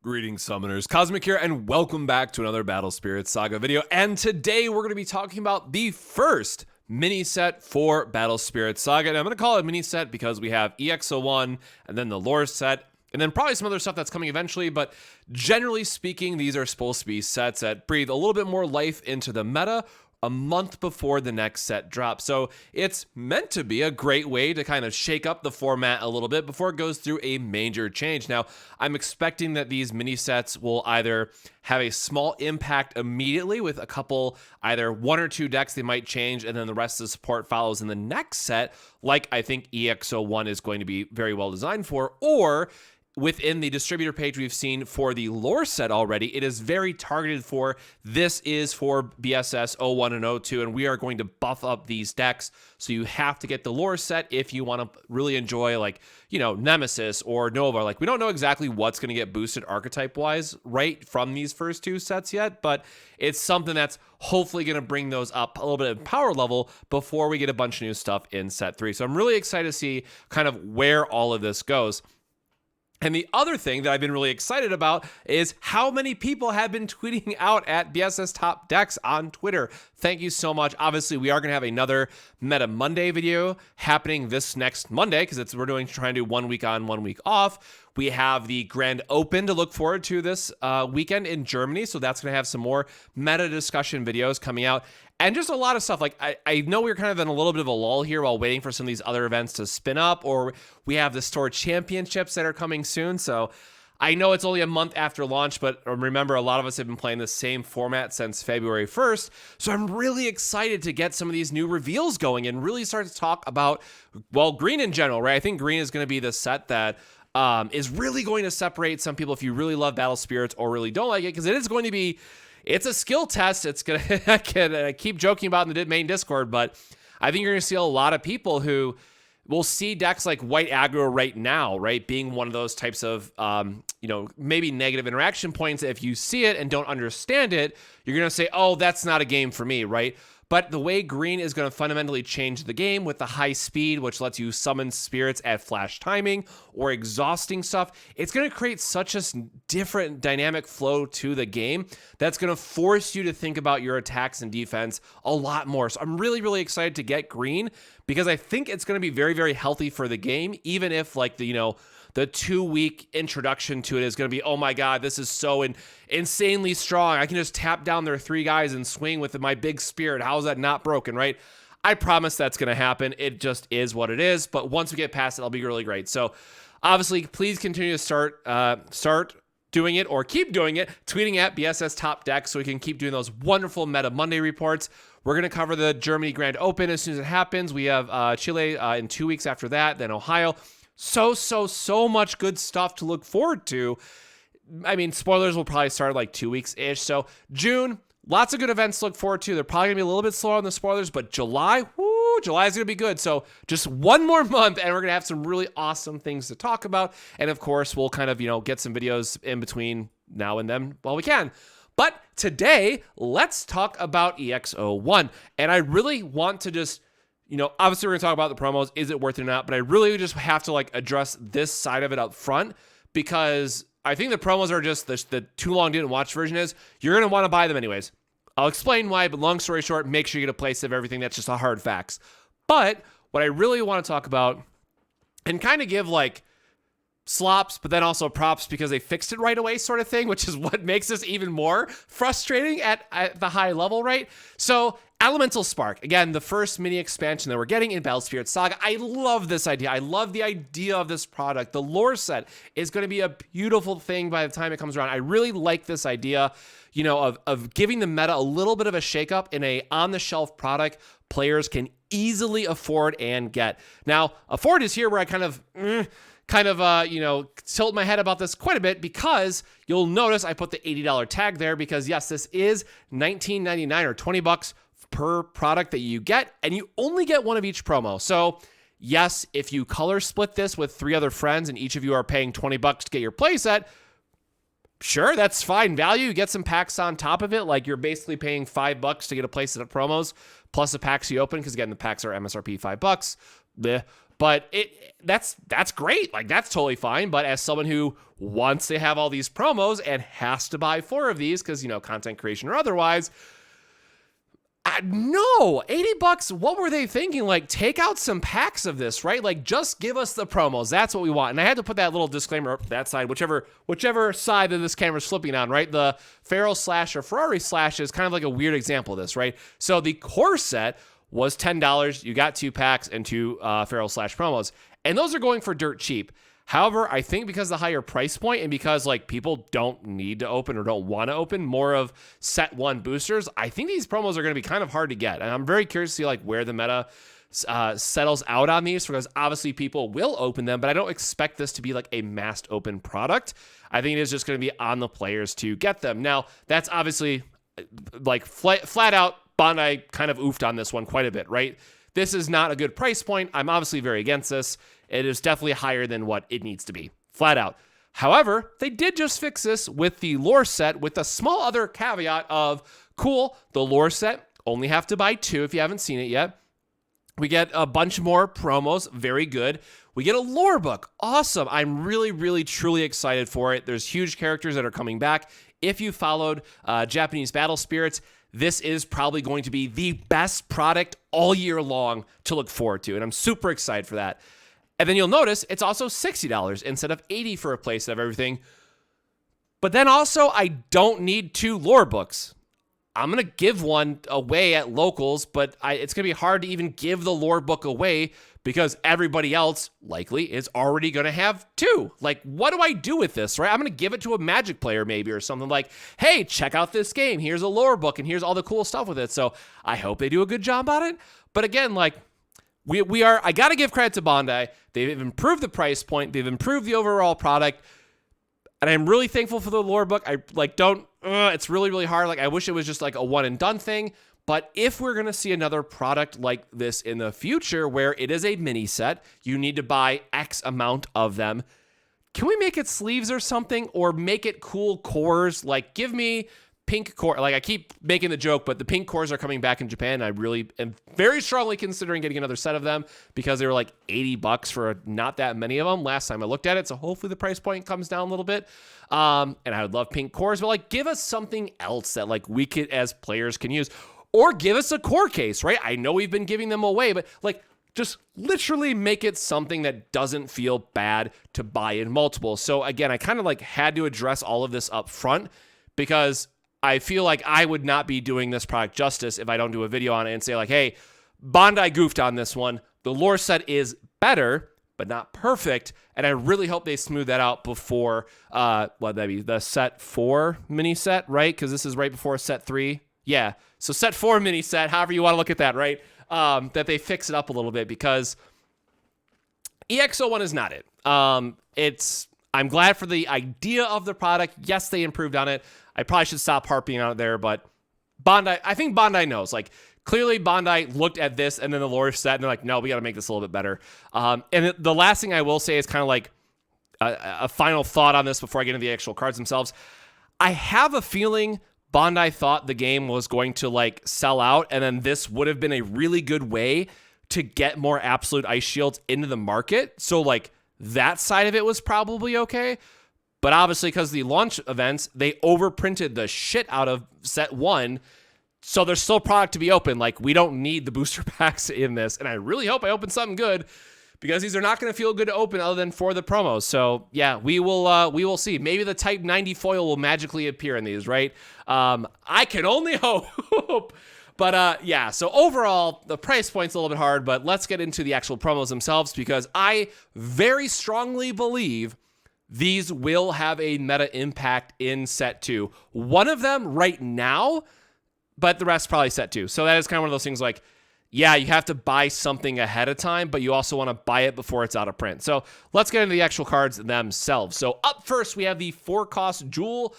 Greetings, Summoners. Cosmic here, and welcome back to another Battle Spirits Saga video. And today we're going to be talking about the first mini set for Battle Spirits Saga. And I'm going to call it a mini set because we have EX01 and then the lore set, and then probably some other stuff that's coming eventually. But generally speaking, these are supposed to be sets that breathe a little bit more life into the meta a month before the next set drops. So it's meant to be a great way to kind of shake up the format a little bit before it goes through a major change. Now, I'm expecting that these mini sets will either have a small impact immediately with a couple, either one or two decks they might change, and then the rest of the support follows in the next set, like I think EX01 is going to be very well designed for, or within the distributor page we've seen for the lore set already, it is very targeted for, this is for BSS 01 and 02, and we are going to buff up these decks. So you have to get the lore set if you want to really enjoy, like, you know, Nemesis or Nova. Like, we don't know exactly what's going to get boosted archetype-wise right from these first two sets yet, but it's something that's hopefully going to bring those up a little bit in power level before we get a bunch of new stuff in set 3. So I'm really excited to see kind of where all of this goes. And the other thing that I've been really excited about is how many people have been tweeting out at BSS Top Decks on Twitter. Thank you so much. Obviously, we are going to have another Meta Monday video happening this next Monday because we're trying to do 1 week on, 1 week off. We have the Grand Open to look forward to this weekend in Germany, so that's going to have some more meta discussion videos coming out. And just a lot of stuff. Like, I know we're kind of in a little bit of a lull here while waiting for some of these other events to spin up, or we have the store championships that are coming soon. So I know it's only a month after launch, but remember, a lot of us have been playing the same format since February 1st. So I'm really excited to get some of these new reveals going and really start to talk about, well, green in general, right? I think green is going to be the set that is really going to separate some people if you really love Battle Spirits or really don't like it, because it is going to be, it's a skill test. It's going to, I keep joking about in the main Discord, but I think you're going to see a lot of people who will see decks like white aggro right now, right? Being one of those types of, maybe negative interaction points. If you see it and don't understand it, you're going to say, oh, that's not a game for me, right? But the way green is going to fundamentally change the game with the high speed, which lets you summon spirits at flash timing or exhausting stuff, it's going to create such a different dynamic flow to the game that's going to force you to think about your attacks and defense a lot more. So I'm really, really excited to get green because I think it's going to be very, very healthy for the game, even if like the 2-week introduction to it is going to be, oh my God, this is so insanely strong. I can just tap down their 3 guys and swing with my big spirit. How is that not broken, right? I promise that's going to happen. It just is what it is. But once we get past it, it'll be really great. So obviously, please continue to start doing it or keep doing it, tweeting at BSS Top Deck so we can keep doing those wonderful Meta Monday reports. We're going to cover the Germany Grand Open as soon as it happens. We have Chile in 2 weeks after that, then Ohio. So much good stuff to look forward to. I mean, spoilers will probably start like 2 weeks-ish. So June, lots of good events to look forward to. They're probably going to be a little bit slower on the spoilers, but July, July is going to be good. So just one more month, and we're going to have some really awesome things to talk about. And of course, we'll kind of, get some videos in between now and then while we can. But today, let's talk about EX01. And I really want to just, obviously we're going to talk about the promos. Is it worth it or not? But I really just have to address this side of it up front because I think the promos are just the too long didn't watch version is you're going to want to buy them anyways. I'll explain why, but long story short, make sure you get a place of everything. That's just a hard facts. But what I really want to talk about and kind of give slops, but then also props because they fixed it right away sort of thing, which is what makes this even more frustrating at the high level, right? So Elemental Spark, again, the first mini expansion that we're getting in Battle Spirits Saga. I love this idea. I love the idea of this product. The lore set is going to be a beautiful thing by the time it comes around. I really like this idea, of giving the meta a little bit of a shakeup in a on-the-shelf product players can easily afford and get. Now, afford is here where I kind of tilt my head about this quite a bit because you'll notice I put the $80 tag there because yes, this is $19.99 or $20 per product that you get, and you only get one of each promo. So yes, if you color split this with 3 other friends and each of you are paying $20 to get your playset, sure, that's fine value. You get some packs on top of it. Like you're basically paying $5 to get a playset of promos plus the packs you open. Cause again, the packs are MSRP $5. Bleh. But that's great. Like, that's totally fine. But as someone who wants to have all these promos and has to buy 4 of these because, content creation or otherwise, no, $80. What were they thinking? Like, take out some packs of this, right? Like, just give us the promos. That's what we want. And I had to put that little disclaimer up that side, whichever side that this camera's flipping on, right? The Pharaoh slash or Ferrari slash is kind of like a weird example of this, right? So the core set was $10. You got 2 packs and 2 Pharaoh slash promos. And those are going for dirt cheap. However, I think because of the higher price point and because like people don't need to open or don't want to open more of set 1 boosters, I think these promos are going to be kind of hard to get. And I'm very curious to see like where the meta settles out on these, because obviously people will open them, but I don't expect this to be like a massed open product. I think it is just going to be on the players to get them. Now, that's obviously like flat out Bandai kind of oofed on this one quite a bit, right? This is not a good price point. I'm obviously very against this. It is definitely higher than what it needs to be, flat out. However, they did just fix this with the lore set with a small other caveat of, cool, the lore set, only have to buy 2 if you haven't seen it yet. We get a bunch more promos, very good. We get a lore book, awesome. I'm really, really, truly excited for it. There's huge characters that are coming back. If you followed Japanese Battle Spirits, this is probably going to be the best product all year long to look forward to, and I'm super excited for that. And then you'll notice it's also $60 instead of $80 for a playset of everything. But then also, I don't need 2 lore books. I'm going to give one away at locals, but it's going to be hard to even give the lore book away because everybody else likely is already going to have 2. Like, what do I do with this, right? I'm going to give it to a Magic player maybe or something like, hey, check out this game. Here's a lore book and here's all the cool stuff with it. So I hope they do a good job on it. But again, like, I got to give credit to Bandai. They've improved the price point. They've improved the overall product. And I'm really thankful for the lore book. It's really, really hard. Like, I wish it was just like a one and done thing. But if we're going to see another product like this in the future where it is a mini set, you need to buy X amount of them. Can we make it sleeves or something, or make it cool cores? Like, give me pink core. Like, I keep making the joke, but the pink cores are coming back in Japan. I really am very strongly considering getting another set of them because they were like $80 for not that many of them last time I looked at it. So hopefully the price point comes down a little bit. And I would love pink cores, but like, give us something else that like we could as players can use, or give us a core case, right? I know we've been giving them away, but like, just literally make it something that doesn't feel bad to buy in multiple. So again, I kind of like had to address all of this up front because I feel like I would not be doing this product justice if I don't do a video on it and say like, hey, Bandai goofed on this one. The lore set is better, but not perfect. And I really hope they smooth that out before, the set 4 mini set, right? Because this is right before set 3. Yeah. So set 4 mini set, however you want to look at that, right? That they fix it up a little bit because EX01 is not it. I'm glad for the idea of the product. Yes, they improved on it. I probably should stop harping on it there, but I think Bandai knows. Like, clearly Bandai looked at this and then the lore set and they're like, no, we got to make this a little bit better. And the last thing I will say is kind of like a final thought on this before I get into the actual cards themselves. I have a feeling Bandai thought the game was going to like sell out, and then this would have been a really good way to get more Absolute Ice Shields into the market. So like that side of it was probably okay. But obviously, because of the launch events, they overprinted the shit out of set 1. So there's still product to be open. Like, we don't need the booster packs in this. And I really hope I open something good because these are not going to feel good to open other than for the promos. So yeah, we will see. Maybe the Type 90 foil will magically appear in these, right? I can only hope. But yeah, so overall, the price point's a little bit hard, but let's get into the actual promos themselves because I very strongly believe these will have a meta impact in set 2. One of them right now, but the rest probably set 2. So that is kind of one of those things like, yeah, you have to buy something ahead of time, but you also want to buy it before it's out of print. So let's get into the actual cards themselves. So up first, we have the 4-cost Jewel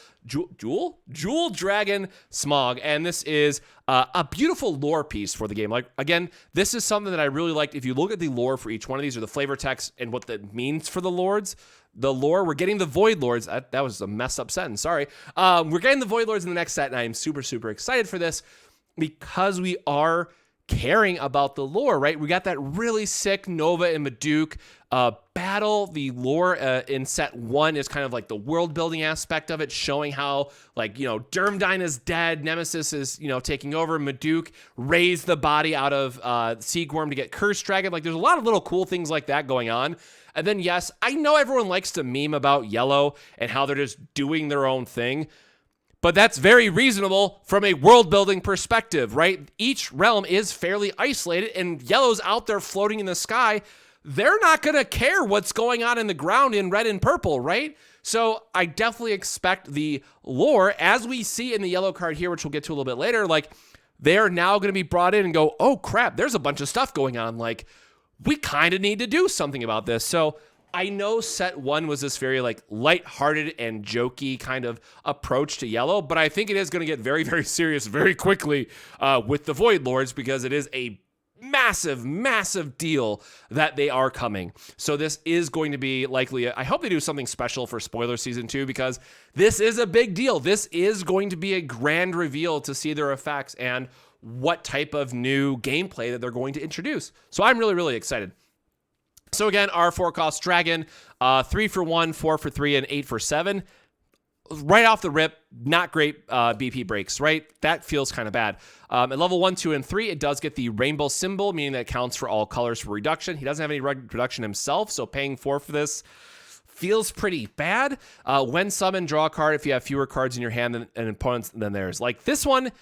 Dragon Smog, and this is a beautiful lore piece for the game. Like, again, this is something that I really liked. If you look at the lore for each one of these, or the flavor text and what that means for the lords, we're getting the Void Lords. That was a messed up sentence, sorry. We're getting the Void Lords in the next set, and I am super, super excited for this because we are caring about the lore, right? We got that really sick Nova and Maduke battle. The lore in set 1 is kind of like the world building aspect of it, showing how, like, you know, Durmdine is dead, Nemesis is, you know, taking over, Maduke raised the body out of Seagworm to get Cursed Dragon. Like, there's a lot of little cool things like that going on. And then, yes, I know everyone likes to meme about Yellow and how they're just doing their own thing, but that's very reasonable from a world-building perspective, right? Each realm is fairly isolated, and Yellow's out there floating in the sky. They're not going to care what's going on in the ground in red and purple, right? So I definitely expect the lore, as we see in the Yellow card here, which we'll get to a little bit later, like, they're now going to be brought in and go, oh, crap, there's a bunch of stuff going on. Like, we kind of need to do something about this. So I know set 1 was this very, like, lighthearted and jokey kind of approach to Yellow, but I think it is going to get very, very serious very quickly with the Void Lords, because it is a massive, massive deal that they are coming. So this is going to be likely, I hope they do something special for spoiler season 2, because this is a big deal. This is going to be a grand reveal to see their effects and what type of new gameplay that they're going to introduce. So I'm really, really excited. So again, our 4-cost dragon, 3 for 1, 4 for 3, and 8 for 7. Right off the rip, not great BP breaks, right? That feels kind of bad. At level 1, 2, and 3, it does get the rainbow symbol, meaning that it counts for all colors for reduction. He doesn't have any reduction himself, so paying 4 for this feels pretty bad. When summoned, draw a card if you have fewer cards in your hand than an opponent's than theirs. Like this one,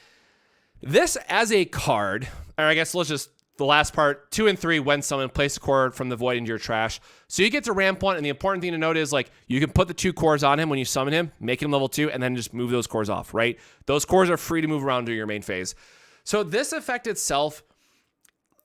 this as a card, or I guess let's just, the last part, 2 and 3, when summoned, place a core from the void into your trash. So you get to ramp 1, and the important thing to note is, like, you can put the 2 cores on him when you summon him, make him level 2, and then just move those cores off, right? Those cores are free to move around during your main phase. So this effect itself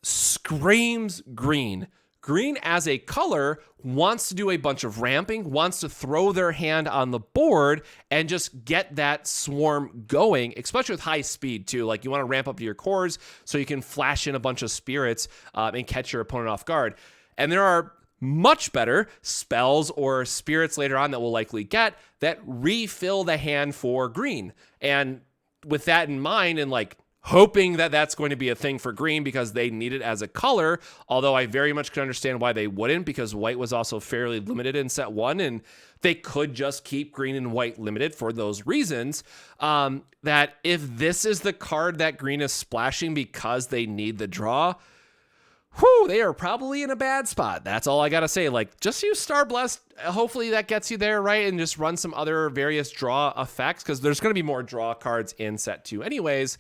screams green. Green as a color wants to do a bunch of ramping, wants to throw their hand on the board and just get that swarm going, especially with high speed too. Like, you want to ramp up to your cores so you can flash in a bunch of spirits and catch your opponent off guard. And there are much better spells or spirits later on that we'll likely get that refill the hand for green. And with that in mind, and like hoping that that's going to be a thing for green because they need it as a color, although I very much can understand why they wouldn't, because white was also fairly limited in set 1, and they could just keep green and white limited for those reasons. That if this is the card that green is splashing because they need the draw, whew, they are probably in a bad spot. That's all I gotta say. Like, just use Star Blessed. Hopefully that gets you there, right? And just run some other various draw effects, because there's going to be more draw cards in set 2 anyways.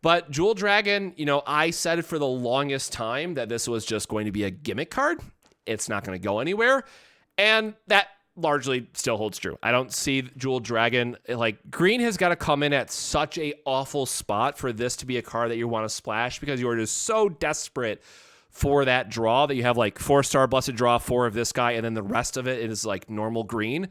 But Jewel Dragon, you know, I said for the longest time that this was just going to be a gimmick card. It's not going to go anywhere. And that largely still holds true. I don't see Jewel Dragon, like, green has got to come in at such a awful spot for this to be a card that you want to splash, because you are just so desperate for that draw that you have like 4-star Blessed Draw, 4 of this guy, and then the rest of it is like normal green.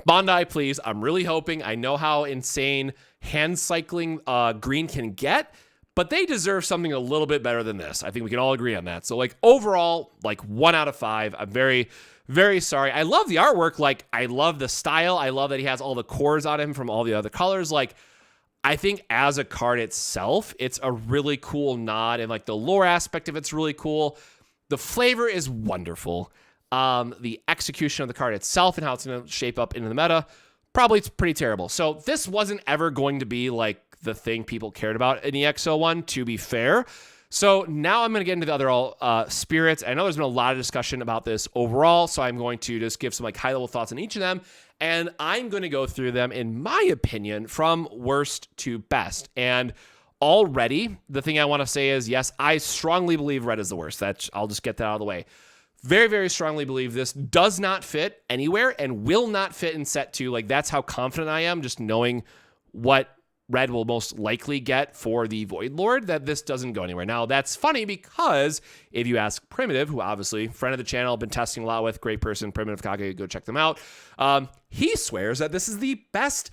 Bandai, please. I'm really hoping. I know how insane hand cycling green can get, but they deserve something a little bit better than this. I think we can all agree on that. So, like, overall, like 1 out of 5. I'm very, very sorry. I love the artwork. Like, I love the style. I love that he has all the cores on him from all the other colors. Like, I think as a card itself, it's a really cool nod, and like the lore aspect of it's really cool. The flavor is wonderful. The execution of the card itself and how it's going to shape up into the meta, probably it's pretty terrible. So this wasn't ever going to be like the thing people cared about in EX01, to be fair. So now I'm going to get into the other spirits. I know there's been a lot of discussion about this overall, so I'm going to just give some like high-level thoughts on each of them, and I'm going to go through them, in my opinion, from worst to best. And already, the thing I want to say is, yes, I strongly believe red is the worst. I'll just get that out of the way. Very, very strongly believe this does not fit anywhere and will not fit in set 2. Like, that's how confident I am, just knowing what red will most likely get for the Void Lord, that this doesn't go anywhere. Now, that's funny because if you ask Primitive, who obviously, friend of the channel, been testing a lot with, great person, Primitive Kage, go check them out. He swears that this is the best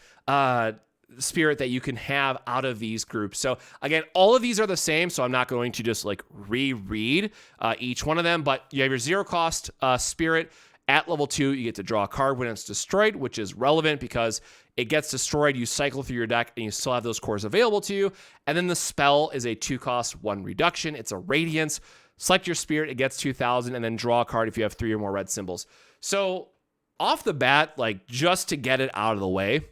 spirit that you can have out of these groups. So again, all of these are the same, so I'm not going to just like reread each one of them, but you have your 0 cost spirit, At level 2, you get to draw a card when it's destroyed, which is relevant because it gets destroyed, you cycle through your deck, and you still have those cores available to you. And then the spell is a 2-cost 1 reduction. It's a Radiance. Select your spirit, it gets 2,000, and then draw a card if you have 3 or more red symbols. So off the bat, like just to get it out of the way,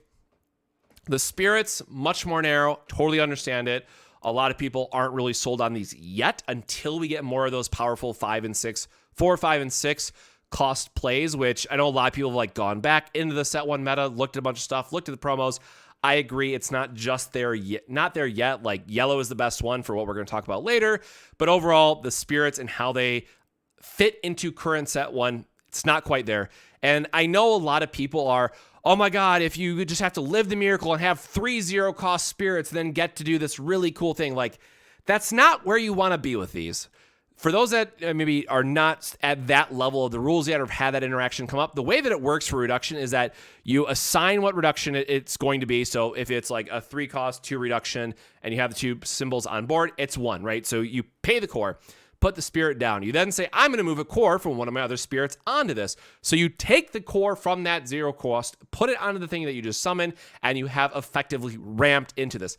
the spirits, much more narrow, totally understand it. A lot of people aren't really sold on these yet until we get more of those powerful 4, 5, and 6 cost plays, which I know a lot of people have like gone back into the set 1 meta, looked at a bunch of stuff, looked at the promos. I agree, it's not just there yet, not there yet. Like yellow is the best one for what we're going to talk about later, but overall the spirits and how they fit into current set 1, it's not quite there. And I know a lot of people are, oh my God, if you just have to live the miracle and have 3 0-cost spirits, then get to do this really cool thing. Like, that's not where you want to be with these. For those that maybe are not at that level of the rules yet or have had that interaction come up, the way that it works for reduction is that you assign what reduction it's going to be. So if it's like a 3-cost 2 reduction and you have the 2 symbols on board, it's 1, right? So you pay the core, put the spirit down. You then say, I'm going to move a core from one of my other spirits onto this. So you take the core from that 0 cost, put it onto the thing that you just summoned, and you have effectively ramped into this.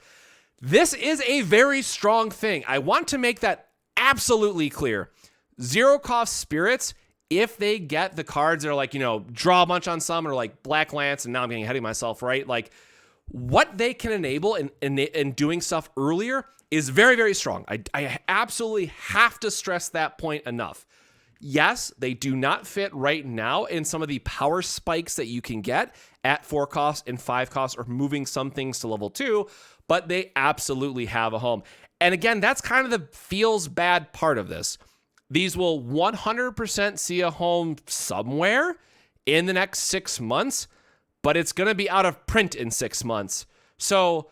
This is a very strong thing. I want to make that absolutely clear. 0-cost spirits, if they get the cards that are like, draw a bunch on some, or like Black Lance, and now I'm getting ahead of myself, right? Like what they can enable in doing stuff earlier is very, very strong. I absolutely have to stress that point enough. Yes, they do not fit right now in some of the power spikes that you can get at 4 costs and 5 costs or moving some things to level 2, but they absolutely have a home. And again, that's kind of the feels bad part of this. These will 100% see a home somewhere in the next 6 months, but it's going to be out of print in 6 months. So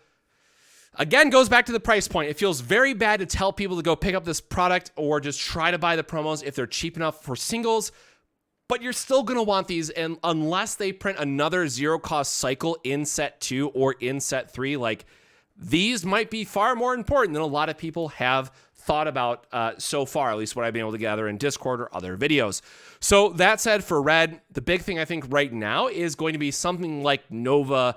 again, goes back to the price point. It feels very bad to tell people to go pick up this product or just try to buy the promos if they're cheap enough for singles, but you're still going to want these. And unless they print another 0-cost cycle in set 2 or in set 3, like these might be far more important than a lot of people have thought about so far, at least what I've been able to gather in Discord or other videos. So that said, for red, the big thing I think right now is going to be something like Nova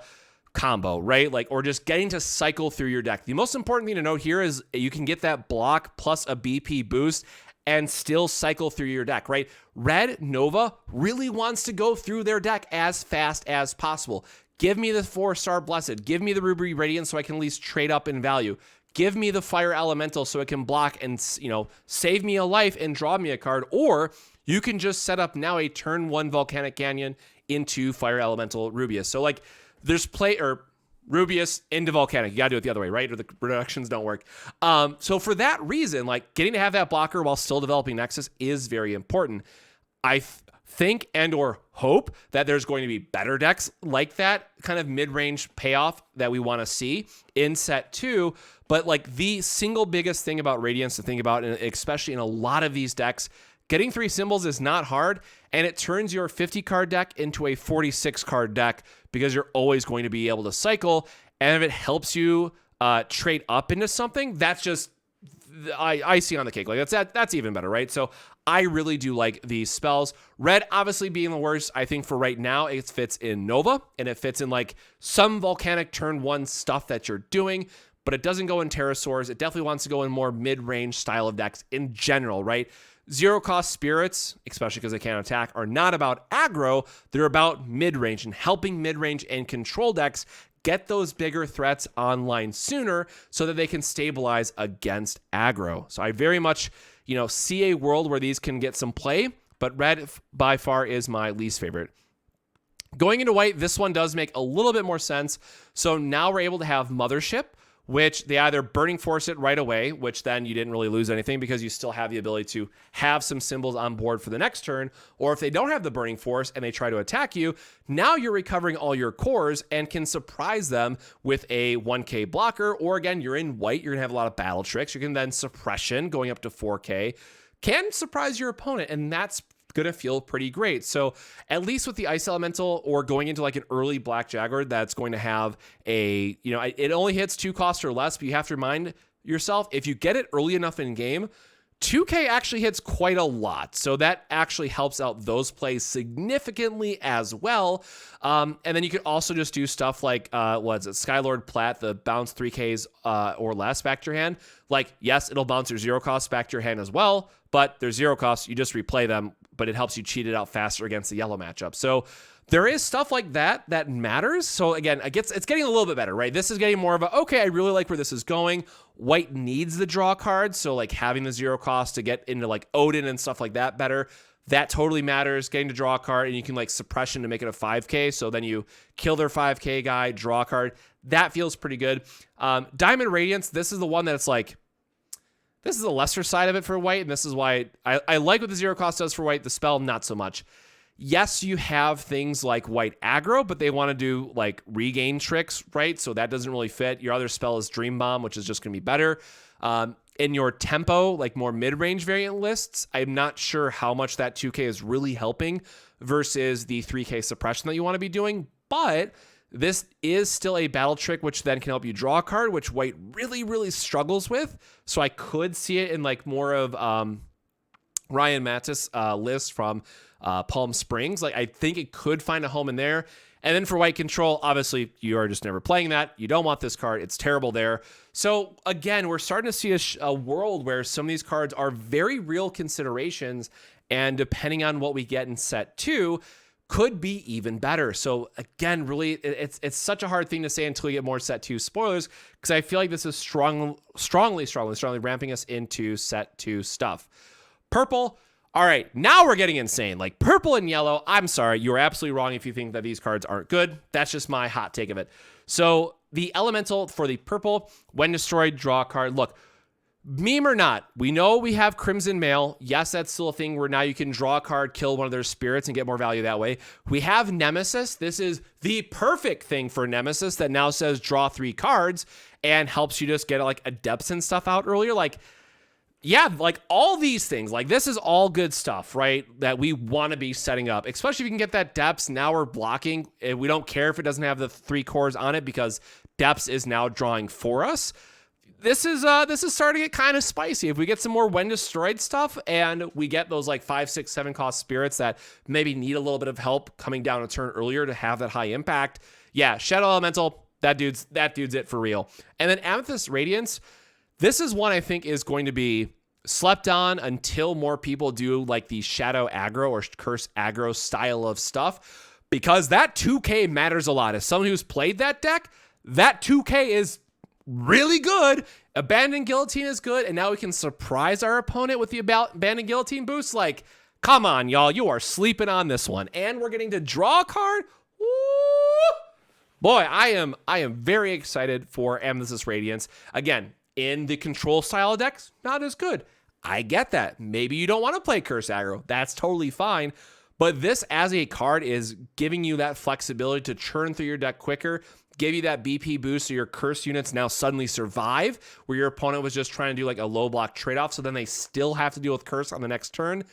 combo, right? Like, or just getting to cycle through your deck. The most important thing to note here is you can get that block plus a BP boost and still cycle through your deck, right? Red Nova really wants to go through their deck as fast as possible. Give me the 4-star Blessed. Give me the Ruby Radiant so I can at least trade up in value. Give me the Fire Elemental so it can block and, save me a life and draw me a card. Or you can just set up now a turn 1 Volcanic Canyon into Fire Elemental Rubius. So like there's Rubius into Volcanic. You gotta do it the other way, right? Or the reductions don't work. So for that reason, like getting to have that blocker while still developing Nexus is very important. I think and or hope that there's going to be better decks like that kind of mid-range payoff that we want to see in set 2. But like the single biggest thing about Radiance to think about, and especially in a lot of these decks, getting 3 symbols is not hard, and it turns your 50-card deck into a 46-card deck because you're always going to be able to cycle. And if it helps you trade up into something, that's just icing on the cake. Like that's even better, right? So I really do like these spells. Red obviously being the worst. I think for right now, it fits in Nova, and it fits in like some Volcanic turn 1 stuff that you're doing, but it doesn't go in Pterosaurs. It definitely wants to go in more mid-range style of decks in general, right? 0-cost spirits, especially because they can't attack, are not about aggro. They're about mid-range and helping mid-range and control decks get those bigger threats online sooner so that they can stabilize against aggro. So I very much, see a world where these can get some play, but red by far is my least favorite. Going into white, this one does make a little bit more sense. So now we're able to have Mothership, which they either Burning Force it right away, which then you didn't really lose anything because you still have the ability to have some symbols on board for the next turn. Or if they don't have the Burning Force and they try to attack you, now you're recovering all your cores and can surprise them with a 1K blocker. Or again, you're in white, you're going to have a lot of battle tricks. You can then Suppression going up to 4K can surprise your opponent, and that's going to feel pretty great. So at least with the Ice Elemental or going into like an early Black Jaguar that's going to have a, it only hits 2 costs or less, but you have to remind yourself, if you get it early enough in game, 2K actually hits quite a lot, so that actually helps out those plays significantly as well. And then you could also just do stuff like, Skylord Plat, the bounce 3Ks or less back to your hand. Like, yes, it'll bounce your 0 cost back to your hand as well, but they're 0 costs, you just replay them, but it helps you cheat it out faster against the yellow matchup. So there is stuff like that that matters. So again, it's getting a little bit better, right? This is getting more of a, okay, I really like where this is going. White needs the draw card, so like having the 0 cost to get into like Odin and stuff like that better, that totally matters. Getting to draw a card, and you can like suppression to make it a 5K, so then you kill their 5K guy, draw a card. That feels pretty good. Diamond Radiance, this is the one that's like, this is the lesser side of it for White, and this is why I like what the 0 cost does for White. The spell, not so much. Yes, you have things like White aggro, but they want to do like regain tricks, right? So that doesn't really fit. Your other spell is Dream Bomb, which is just going to be better. In your tempo, like more mid-range variant lists, I'm not sure how much that 2K is really helping versus the 3K suppression that you want to be doing, but this is still a battle trick, which then can help you draw a card, which White really, really struggles with. So I could see it in like more of Ryan Mattis' list from Palm Springs. Like, I think it could find a home in there. And then for White control, obviously you are just never playing that. You don't want this card. It's terrible there. So again, we're starting to see a world where some of these cards are very real considerations, and depending on what we get in set 2, could be even better. So again, really, it's such a hard thing to say until you get more set 2 spoilers, because I feel like this is strongly ramping us into set 2 stuff. Purple. All right, now we're getting insane. Like purple and yellow, I'm sorry, you're absolutely wrong if you think that these cards aren't good. That's just my hot take of it. So the elemental for the purple, when destroyed, draw a card. Look, meme or not, we know we have Crimson Mail. Yes, that's still a thing where now you can draw a card, kill one of their spirits, and get more value that way. We have Nemesis. This is the perfect thing for Nemesis that now says draw 3 cards and helps you just get like adepts and stuff out earlier. Like, yeah, like all these things, like this is all good stuff, right? That we want to be setting up, especially if you can get that depths. Now we're blocking. We don't care if it doesn't have the 3 cores on it, because depths is now drawing for us. This is starting to get kind of spicy. If we get some more when destroyed stuff and we get those like 5, 6, 7 cost spirits that maybe need a little bit of help coming down a turn earlier to have that high impact. Yeah, Shadow Elemental, that dude's it for real. And then Amethyst Radiance. This is one I think is going to be slept on until more people do like the shadow aggro or curse aggro style of stuff, because that 2K matters a lot. As someone who's played that deck, that 2K is really good. Abandoned Guillotine is good, and now we can surprise our opponent with the Abandoned Guillotine boost. Like, come on, y'all, you are sleeping on this one. And we're getting to draw a card. Woo! Boy, I am very excited for Amethyst Radiance. Again, in the control style decks, not as good. I get that. Maybe you don't want to play Curse Aggro. That's totally fine. But this as a card is giving you that flexibility to churn through your deck quicker, give you that BP boost so your curse units now suddenly survive, where your opponent was just trying to do like a low block trade-off, so then they still have to deal with curse on the next turn.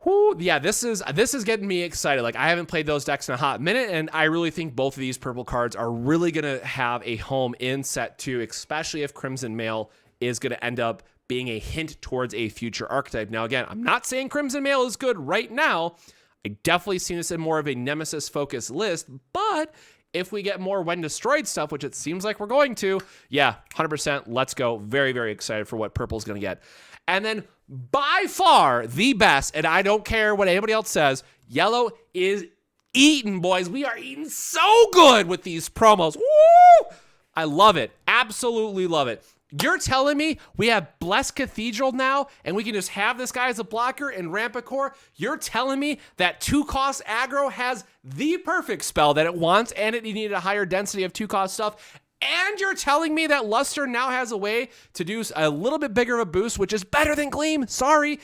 Whew, yeah, this is getting me excited. Like, I haven't played those decks in a hot minute, and I really think both of these purple cards are really going to have a home in set 2, especially if Crimson Mail is going to end up being a hint towards a future archetype. Now, again, I'm not saying Crimson Mail is good right now. I definitely see this in more of a Nemesis-focused list, but if we get more when destroyed stuff, which it seems like we're going to, yeah, 100%, let's go. Very, very excited for what purple's going to get. And then by far the best, and I don't care what anybody else says, yellow is eating, boys. We are eating so good with these promos. Woo! I love it. Absolutely love it. You're telling me we have Blessed Cathedral now, and we can just have this guy as a blocker and ramp a core? You're telling me that 2-cost aggro has the perfect spell that it wants, and it needed a higher density of 2-cost stuff, and you're telling me that Luster now has a way to do a little bit bigger of a boost, which is better than Gleam, sorry,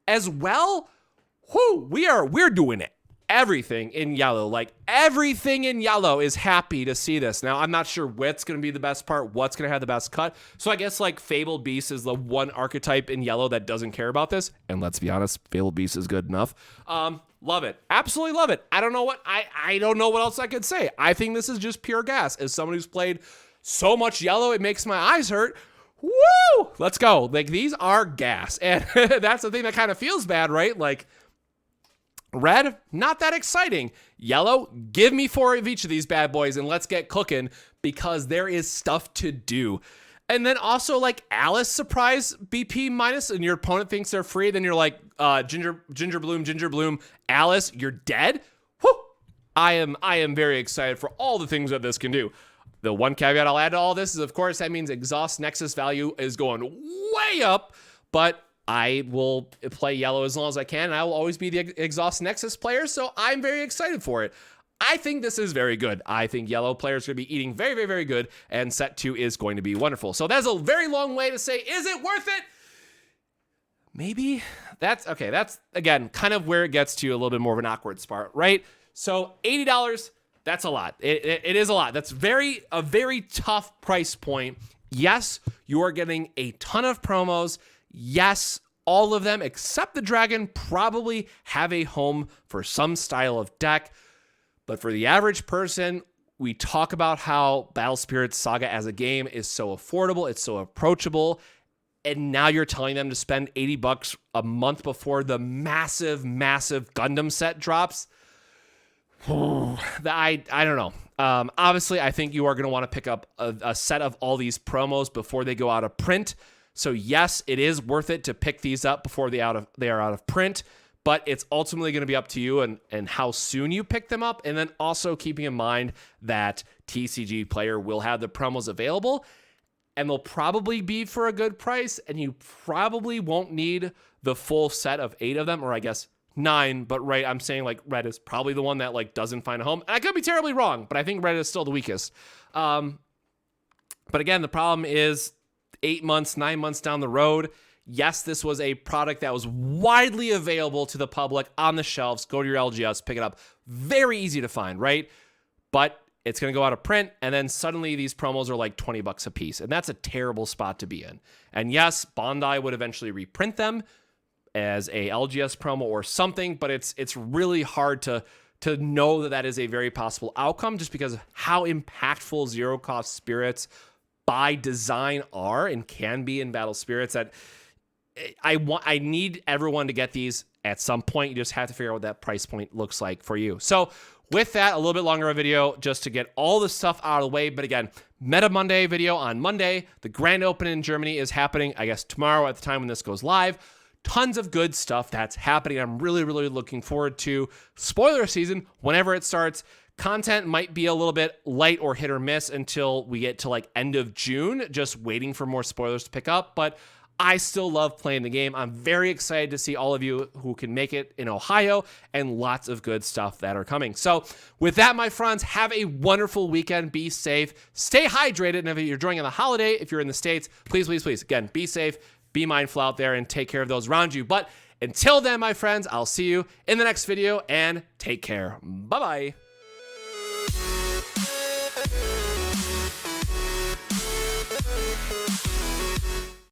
as well? Whoo, we're doing it. Everything in yellow, like everything in yellow is happy to see this. Now, I'm not sure what's going to be the best part, what's going to have the best cut. So I guess like Fabled Beast is the one archetype in yellow that doesn't care about this. And let's be honest, Fabled Beast is good enough. Love it. Absolutely love it. I don't know what else I could say. I think this is just pure gas. As someone who's played so much yellow, it makes my eyes hurt. Woo! Let's go. Like, these are gas. And that's the thing that kind of feels bad, right? Like, red, not that exciting. Yellow, give me 4 of each of these bad boys and let's get cooking because there is stuff to do. And then also, like, Alice surprise BP minus and your opponent thinks they're free. Then you're like, Ginger Bloom, Alice, you're dead. Whoo! I am very excited for all the things that this can do. The one caveat I'll add to all this is, of course, that means exhaust nexus value is going way up, but I will play yellow as long as I can, and I will always be the exhaust nexus player, so I'm very excited for it. I think this is very good. I think yellow players are going to be eating very, very, very good, and set 2 is going to be wonderful. So that's a very long way to say, is it worth it? Maybe. That's, okay, that's, again, kind of where it gets to a little bit more of an awkward spot, right? So $80, that's a lot. It is a lot. That's a very tough price point. Yes, you are getting a ton of promos. Yes, all of them, except the dragon, probably have a home for some style of deck. But for the average person, we talk about how Battle Spirits Saga as a game is so affordable, it's so approachable, and now you're telling them to spend $80 a month before the massive Gundam set drops. I don't know. Obviously, I think you are going to want to pick up a set of all these promos before they go out of print. So yes, it is worth it to pick these up before they are out of print, but it's ultimately going to be up to you and how soon you pick them up. And then also keeping in mind that TCG Player will have the promos available and they'll probably be for a good price, and you probably won't need the full set of 8 of them, or I guess 9, but right, I'm saying like red is probably the one that like doesn't find a home. And I could be terribly wrong, but I think red is still the weakest. But again, the problem is 8 months, 9 months down the road. Yes, this was a product that was widely available to the public on the shelves. Go to your LGS, pick it up. Very easy to find, right? But it's going to go out of print, and then suddenly these promos are like $20 a piece, and that's a terrible spot to be in. And yes, Bandai would eventually reprint them as a LGS promo or something, but it's really hard to know that is a very possible outcome just because of how impactful zero cost spirits by design are and can be in Battle Spirits. That I need everyone to get these at some point. You just have to figure out what that price point looks like for you. So with that, a little bit longer of a video just to get all the stuff out of the way. But again, Meta Monday video on Monday. The grand opening in Germany is happening, I guess, tomorrow at the time when this goes live. Tons of good stuff that's happening. I'm really, really looking forward to spoiler season whenever it starts. Content might be a little bit light or hit or miss until we get to like end of June, just waiting for more spoilers to pick up. But I still love playing the game. I'm very excited to see all of you who can make it in Ohio, and lots of good stuff that are coming. So with that, my friends, have a wonderful weekend. Be safe. Stay hydrated. And if you're enjoying the holiday, if you're in the States, please, please, please, again, be safe. Be mindful out there and take care of those around you. But until then, my friends, I'll see you in the next video, and take care. Bye-bye.